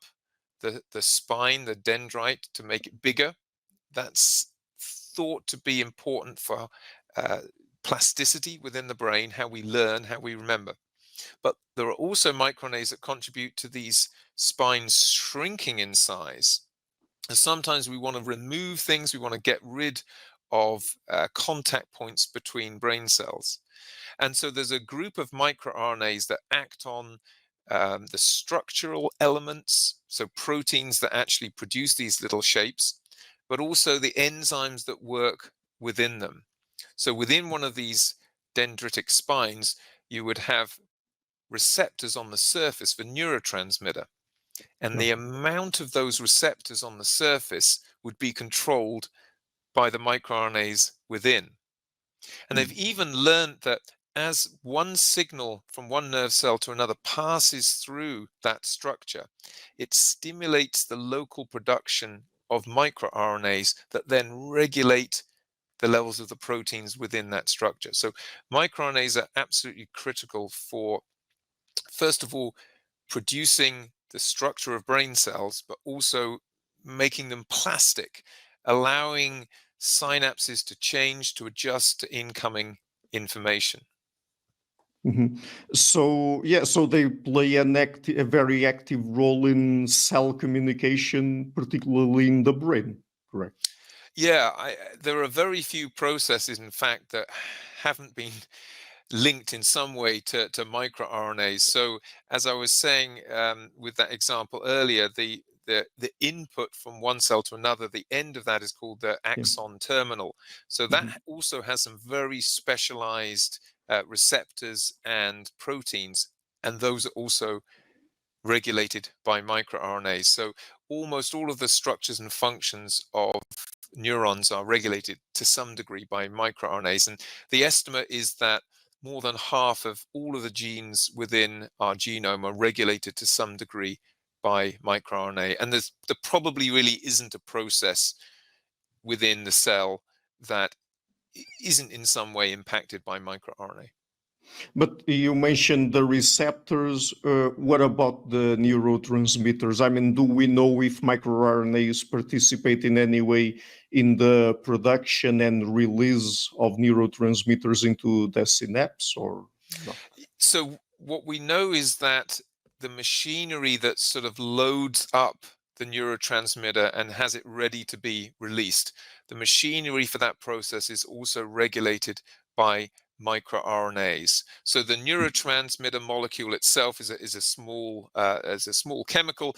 the spine, the dendrite, to make it bigger. That's thought to be important for plasticity within the brain, how we learn, how we remember. But there are also microRNAs that contribute to these spines shrinking in size. And sometimes we want to remove things, we want to get rid of contact points between brain cells. And so there's a group of microRNAs that act on the structural elements, so proteins that actually produce these little shapes, but also the enzymes that work within them. So within one of these dendritic spines, you would have receptors on the surface for neurotransmitter. And the amount of those receptors on the surface would be controlled by the microRNAs within. And they've even learned that as one signal from one nerve cell to another passes through that structure, it stimulates the local production of microRNAs that then regulate the levels of the proteins within that structure. So microRNAs are absolutely critical for, first of all, producing the structure of brain cells, but also making them plastic, allowing synapses to change, to adjust to incoming information. So yeah, so they play a very active role in cell communication, particularly in the brain, correct? Yeah, there are very few processes, in fact, that haven't been linked in some way to microRNAs. So as I was saying with that example earlier, the input from one cell to another, the end of that is called the axon terminal. So that also has some very specialized receptors and proteins, and those are also regulated by microRNAs. So almost all of the structures and functions of neurons are regulated to some degree by microRNAs. And the estimate is that more than half of all of the genes within our genome are regulated to some degree by microRNA. And there probably really isn't a process within the cell that isn't in some way impacted by microRNA. But you mentioned the receptors. What about the neurotransmitters? I mean, do we know if microRNAs participate in any way in the production and release of neurotransmitters into the synapse or not? So what we know is that the machinery that sort of loads up the neurotransmitter and has it ready to be released, the machinery for that process is also regulated by microRNAs. So the neurotransmitter molecule itself is a small chemical.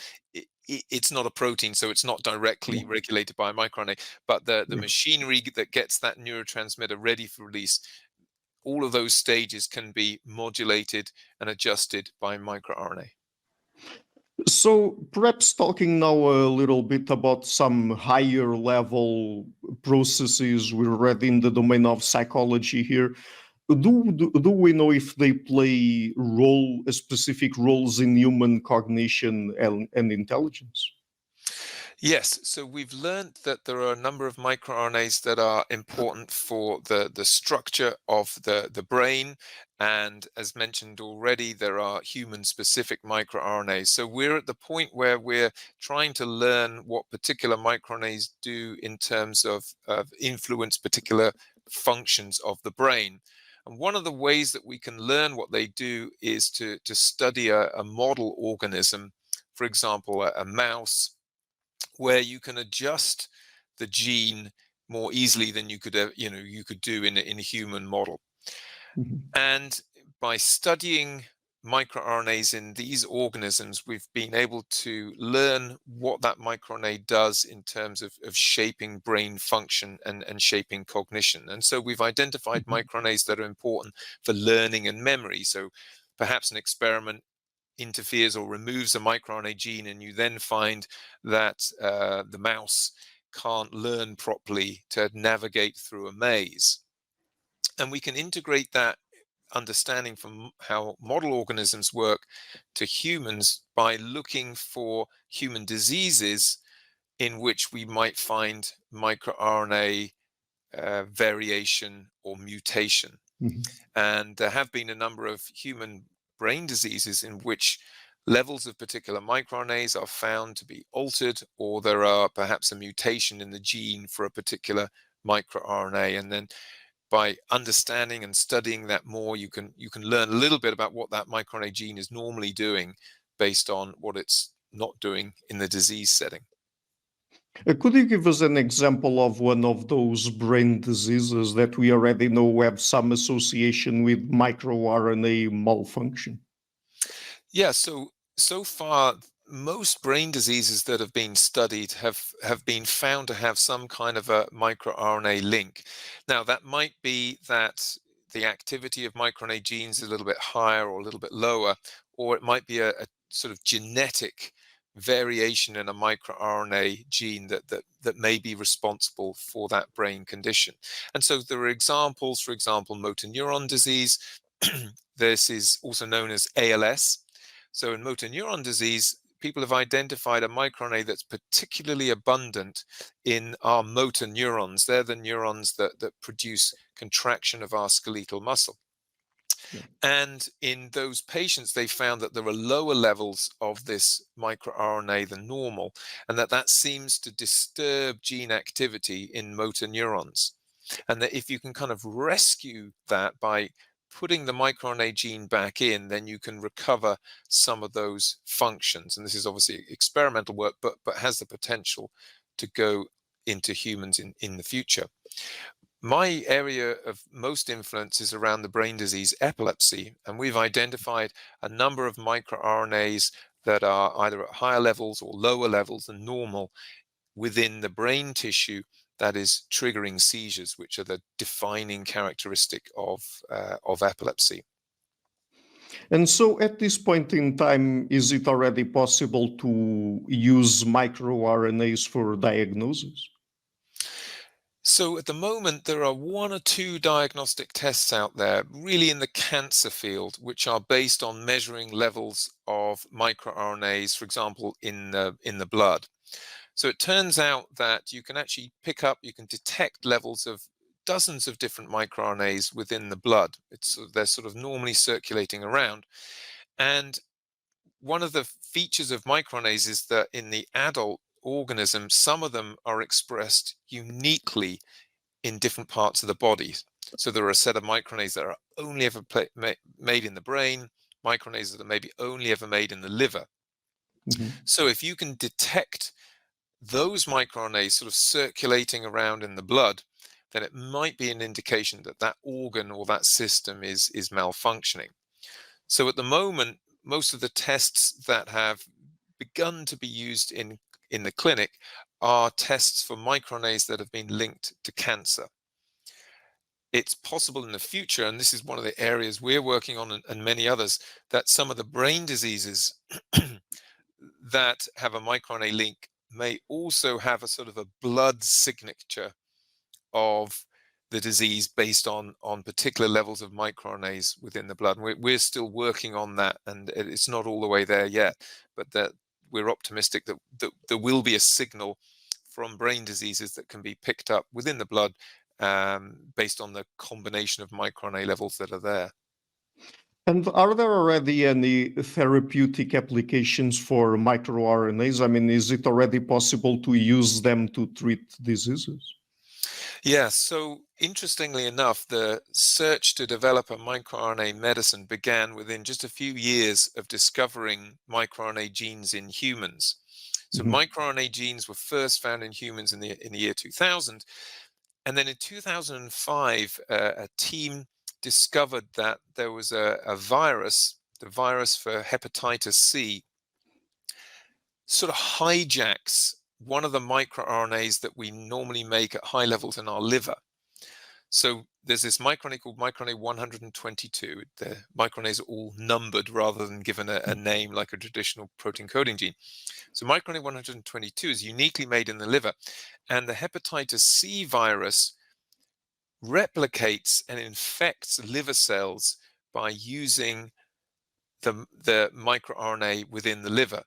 It's not a protein, so it's not directly regulated by a microRNA. But the machinery that gets that neurotransmitter ready for release, all of those stages can be modulated and adjusted by microRNA. So perhaps talking now a little bit about some higher level processes we're already in the domain of psychology here. Do we know if they play specific roles in human cognition and intelligence? Yes, so we've learned that there are a number of microRNAs that are important for the structure of the brain. And as mentioned already, there are human-specific microRNAs. So we're at the point where we're trying to learn what particular microRNAs do in terms of influence particular functions of the brain. And one of the ways that we can learn what they do is to study a model organism, for example, a mouse, where you can adjust the gene more easily than you could do in a human model. And by studying microRNAs in these organisms, we've been able to learn what that microRNA does in terms of shaping brain function and shaping cognition. And so we've identified microRNAs that are important for learning and memory. So perhaps an experiment interferes or removes a microRNA gene, and you then find that the mouse can't learn properly to navigate through a maze. And we can integrate that understanding from how model organisms work to humans by looking for human diseases in which we might find microRNA variation or mutation. Mhm. And there have been a number of human brain diseases in which levels of particular microRNAs are found to be altered, or there are perhaps a mutation in the gene for a particular microRNA. And then by understanding and studying that more, you can learn a little bit about what that microRNA gene is normally doing based on what it's not doing in the disease setting. Could you give us an example of one of those brain diseases that we already know have some association with microRNA malfunction? Yeah, so far, most brain diseases that have been studied have been found to have some kind of a microRNA link. Now, that might be that the activity of microRNA genes is a little bit higher or a little bit lower, or it might be a sort of genetic variation in a microRNA gene that may be responsible for that brain condition. And so there are examples, for example, motor neuron disease. This is also known as ALS. So in motor neuron disease, people have identified a microRNA that's particularly abundant in our motor neurons. They're the neurons that produce contraction of our skeletal muscle. Yeah. And in those patients, they found that there are lower levels of this microRNA than normal, and that seems to disturb gene activity in motor neurons. And that if you can kind of rescue that by putting the microRNA gene back in, then you can recover some of those functions. And this is obviously experimental work, but has the potential to go into humans in the future. My area of most influence is around the brain disease epilepsy, and we've identified a number of microRNAs that are either at higher levels or lower levels than normal within the brain tissue that is triggering seizures, which are the defining characteristic of epilepsy. And so at this point in time, is it already possible to use microRNAs for diagnosis? So at the moment, there are one or two diagnostic tests out there, really in the cancer field, which are based on measuring levels of microRNAs, for example, in the blood. So it turns out that you can actually you can detect levels of dozens of different microRNAs within the blood. They're sort of normally circulating around. And one of the features of microRNAs is that in the adult organism, some of them are expressed uniquely in different parts of the body. So there are a set of microRNAs that are only ever made in the brain, microRNAs that are maybe only ever made in the liver. Mhm. So if you can detect those microRNAs sort of circulating around in the blood, then it might be an indication that that organ or that system is malfunctioning. So at the moment, most of the tests that have begun to be used in the clinic are tests for microRNAs that have been linked to cancer. It's possible in the future, and this is one of the areas we're working on and many others, that some of the brain diseases that have a microRNA link may also have a sort of a blood signature of the disease based on particular levels of microRNAs within the blood. And we're still working on that, and it's not all the way there yet, but that we're optimistic that there will be a signal from brain diseases that can be picked up within the blood based on the combination of microRNA levels that are there. And are there already any therapeutic applications for microRNAs? I mean, is it already possible to use them to treat diseases? Yeah, so interestingly enough, the search to develop a microRNA medicine began within just a few years of discovering microRNA genes in humans. So Mhm. microRNA genes were first found in humans in the year 2000, and then in 2005, a team discovered that there was a virus, the virus for hepatitis C, sort of hijacks one of the microRNAs that we normally make at high levels in our liver. So there's this microRNA called microRNA 122. The microRNAs are all numbered rather than given a name like a traditional protein coding gene. So microRNA 122 is uniquely made in the liver, and the hepatitis C virus replicates and infects liver cells by using the microRNA within the liver.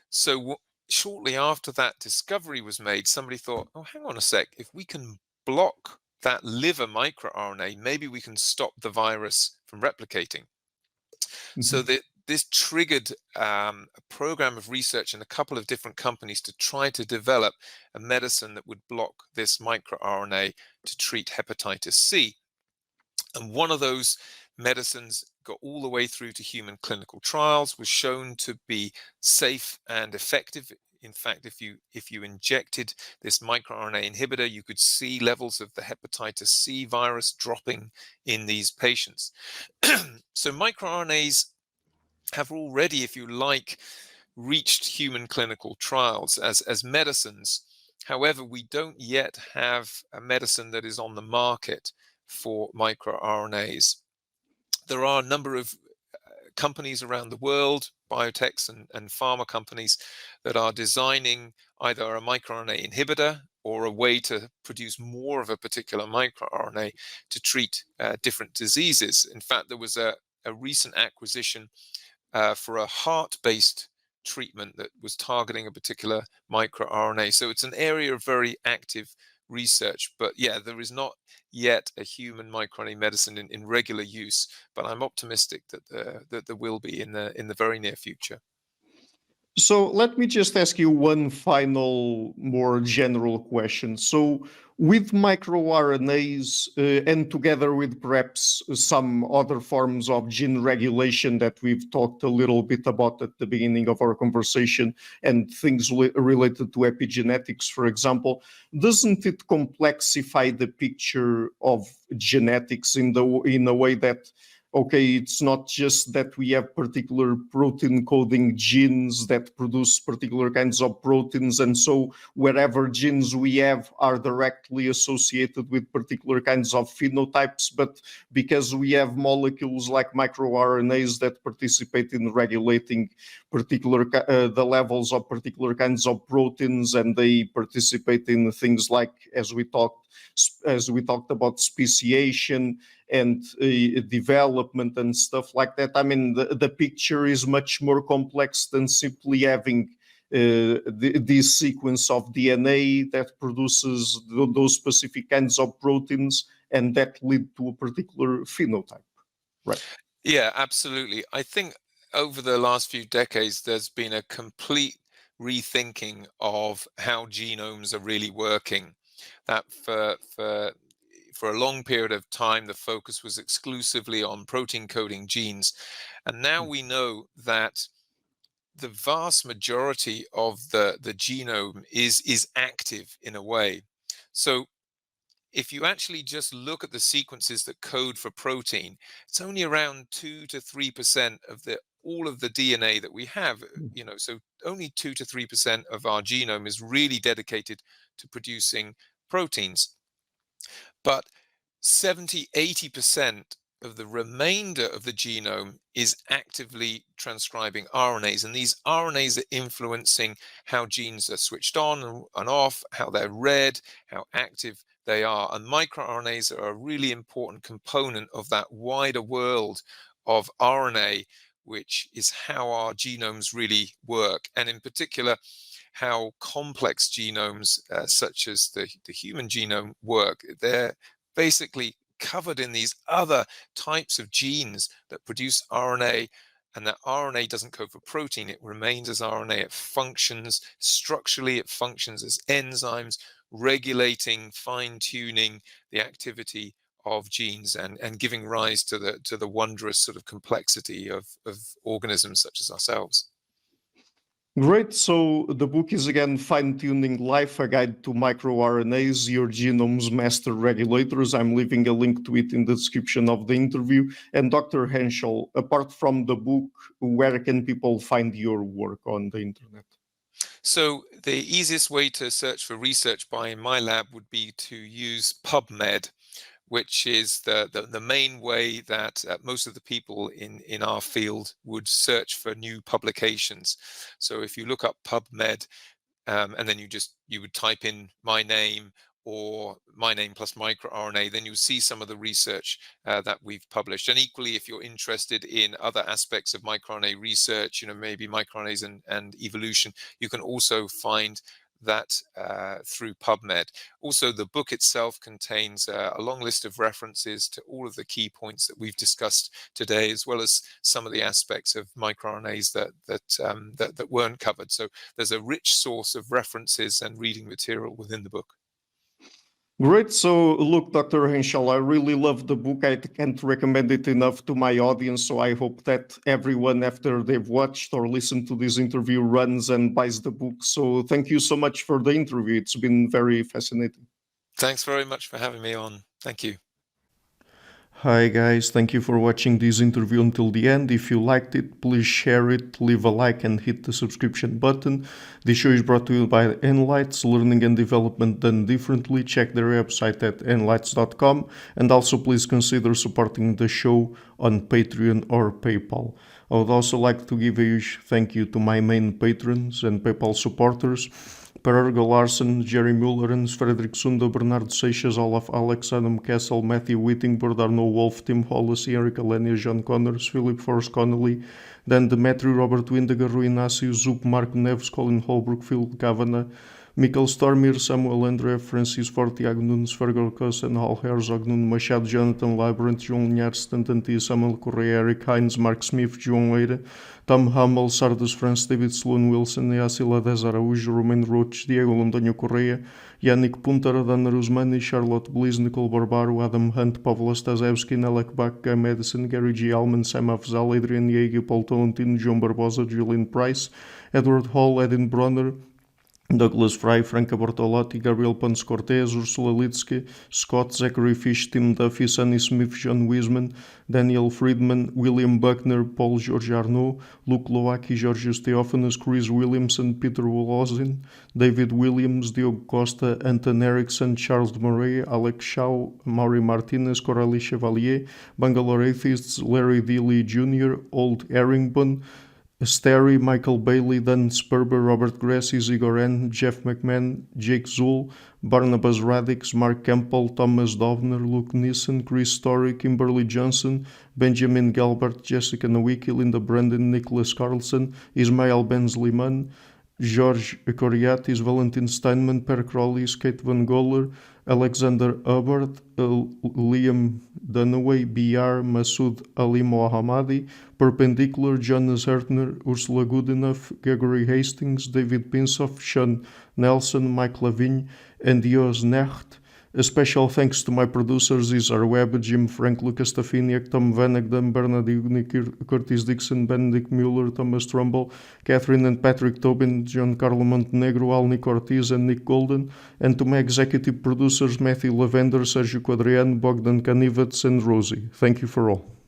So shortly after that discovery was made, somebody thought, oh, hang on a sec, if we can block that liver microRNA, maybe we can stop the virus from replicating. So this triggered a program of research in a couple of different companies to try to develop a medicine that would block this microRNA to treat hepatitis C. And one of those medicines got all the way through to human clinical trials, was shown to be safe and effective. In fact, if you injected this microRNA inhibitor, you could see levels of the hepatitis C virus dropping in these patients. So microRNAs have already, if you like, reached human clinical trials as medicines. However, we don't yet have a medicine that is on the market for microRNAs. There are a number of companies around the world, biotechs and pharma companies, that are designing either a microRNA inhibitor or a way to produce more of a particular microRNA to treat different diseases. In fact, there was a recent acquisition for a heart-based treatment that was targeting a particular microRNA. So it's an area of very active research. But yeah, there is not yet a human microRNA medicine in regular use, but I'm optimistic that there will be in the very near future. So let me just ask you one final, more general question. So with microRNAs and together with perhaps some other forms of gene regulation that we've talked a little bit about at the beginning of our conversation, and things related to epigenetics, for example, doesn't it complexify the picture of genetics in a way that, okay, it's not just that we have particular protein coding genes that produce particular kinds of proteins, and so wherever genes we have are directly associated with particular kinds of phenotypes, but because we have molecules like microRNAs that participate in regulating particular the levels of particular kinds of proteins, and they participate in things like, as we talked about, speciation and development and stuff like that. I mean, the picture is much more complex than simply having this sequence of DNA that produces those specific kinds of proteins and that lead to a particular phenotype, right? Yeah, absolutely. I think over the last few decades, there's been a complete rethinking of how genomes are really working. That for a long period of time, the focus was exclusively on protein coding genes. And now we know that the vast majority of the genome is active in a way. So if you actually just look at the sequences that code for protein, it's only around 2 to 3% of all of the DNA that we have, so only 2 to 3% of our genome is really dedicated to producing proteins. But 70-80% of the remainder of the genome is actively transcribing RNAs, and these RNAs are influencing how genes are switched on and off, how they're read, how active they are. And microRNAs are a really important component of that wider world of RNA, which is how our genomes really work, and in particular how complex genomes such as the human genome work. They're basically covered in these other types of genes that produce RNA, and that RNA doesn't code for protein. It remains as RNA. It functions structurally. It functions as enzymes, regulating, fine-tuning the activity of genes and giving rise to the wondrous sort of complexity of organisms such as ourselves. Great. So the book is again Fine-Tuning Life, a guide to microRNAs, your genome's master regulators. I'm leaving a link to it in the description of the interview. And Dr. Henshall, apart from the book, where can people find your work on the internet? So the easiest way to search for research by my lab would be to use PubMed, which is the main way that most of the people in our field would search for new publications. So if you look up PubMed, and then you would type in my name or my name plus microRNA, then you'll see some of the research that we've published. And equally, if you're interested in other aspects of microRNA research, maybe microRNAs and evolution, you can also find that through PubMed. Also, the book itself contains a long list of references to all of the key points that we've discussed today, as well as some of the aspects of microRNAs that weren't covered. So there's a rich source of references and reading material within the book. Great. So look, Dr. Henshall, I really love the book. I can't recommend it enough to my audience. So I hope that everyone, after they've watched or listened to this interview, runs and buys the book. So thank you so much for the interview. It's been very fascinating. Thanks very much for having me on. Thank you. Hi guys, thank you for watching this interview until the end. If you liked it, please share it, leave a like and hit the subscription button. This show is brought to you by Enlights, learning and development done differently. Check their website at enlights.com, and also please consider supporting the show on Patreon or PayPal. I would also like to give a huge thank you to my main patrons and PayPal supporters: Per Ergo Larsen, Jerry Mullerens, Frederick Sunda, Bernardo Seixas, Olaf Alex, Adam Kessel, Matthew Whittingboard, Arno Wolf, Tim Hollis, Eric Alenia, John Connors, Philip Forrest Connolly, Dan Demetri, Robert Windiger, Rui Inácio, Zup, Marco Neves, Colin Holbrook, Phil Kavanagh, Mikkel Stormir, Samuel André, Francis Ford, Tiago Nunes, Fergal Cossen, Hal Herzog, Nuno Machado, Jonathan Librant, João Linhares, Tantantia, Samuel Correia, Eric Hines, Mark Smith, João Eira, Tom Hummel, Sardus France, David Sloan Wilson, Yacila Dez Araújo, Romain Roach, Diego Londoño Correia, Yannick Punter, Dana Rusmani, Charlotte Bliss, Nicole Barbaro, Adam Hunt, Pavlo Stasevski, Nelek Bach, Guy Madison, Gary G. Alman, Sam Afzal, Adrian Yeager, Paul Tolentino, João Barbosa, Julian Price, Edward Hall, Edin Bronner, Douglas Fry, Franca Bortolotti, Gabriel Ponce Cortez, Ursula Litsky, Scott, Zachary Fish, Tim Duffy, Sonny Smith, John Wiseman, Daniel Friedman, William Buckner, Paul George Arnaud, Luke Loaki, Georgios Theophanes, Chris Williamson, Peter Wolozin, David Williams, Diogo Costa, Anton Erickson, Charles Murray, Alex Shaw, Maury Martinez, Coralie Chevalier, Bangalore Atheists, Larry Dealey Jr., Old Erringbon, Sterry, Michael Bailey, Dan Sperber, Robert Grassi, Zigor N, Jeff McMahon, Jake Zool, Barnabas Radix, Mark Campbell, Thomas Dovner, Luke Nissen, Chris Story, Kimberly Johnson, Benjamin Galbert, Jessica Nowicki, Linda Brandon, Nicholas Carlson, Ismail Benzliman, George Coriatis, Valentin Steinman, Per Crowley, Kate Van Goller, Alexander Hubbard, Liam Dunaway, BR, Masood Ali Mohammadi, Perpendicular, Jonas Hertner, Ursula Goodenough, Gregory Hastings, David Pinsoff, Sean Nelson, Mike Lavigne, and Dios Necht. A special thanks to my producers, Isar Webb, Jim Frank, Lucas Stafiniak, Tom Vanagdam, Bernard Ugnik, Curtis Dixon, Benedict Mueller, Thomas Trumbull, Catherine and Patrick Tobin, John Carlo Montenegro, Alnick Ortiz, and Nick Golden, and to my executive producers, Matthew Lavender, Sergio Quadriano, Bogdan Kanivets, and Rosie. Thank you for all.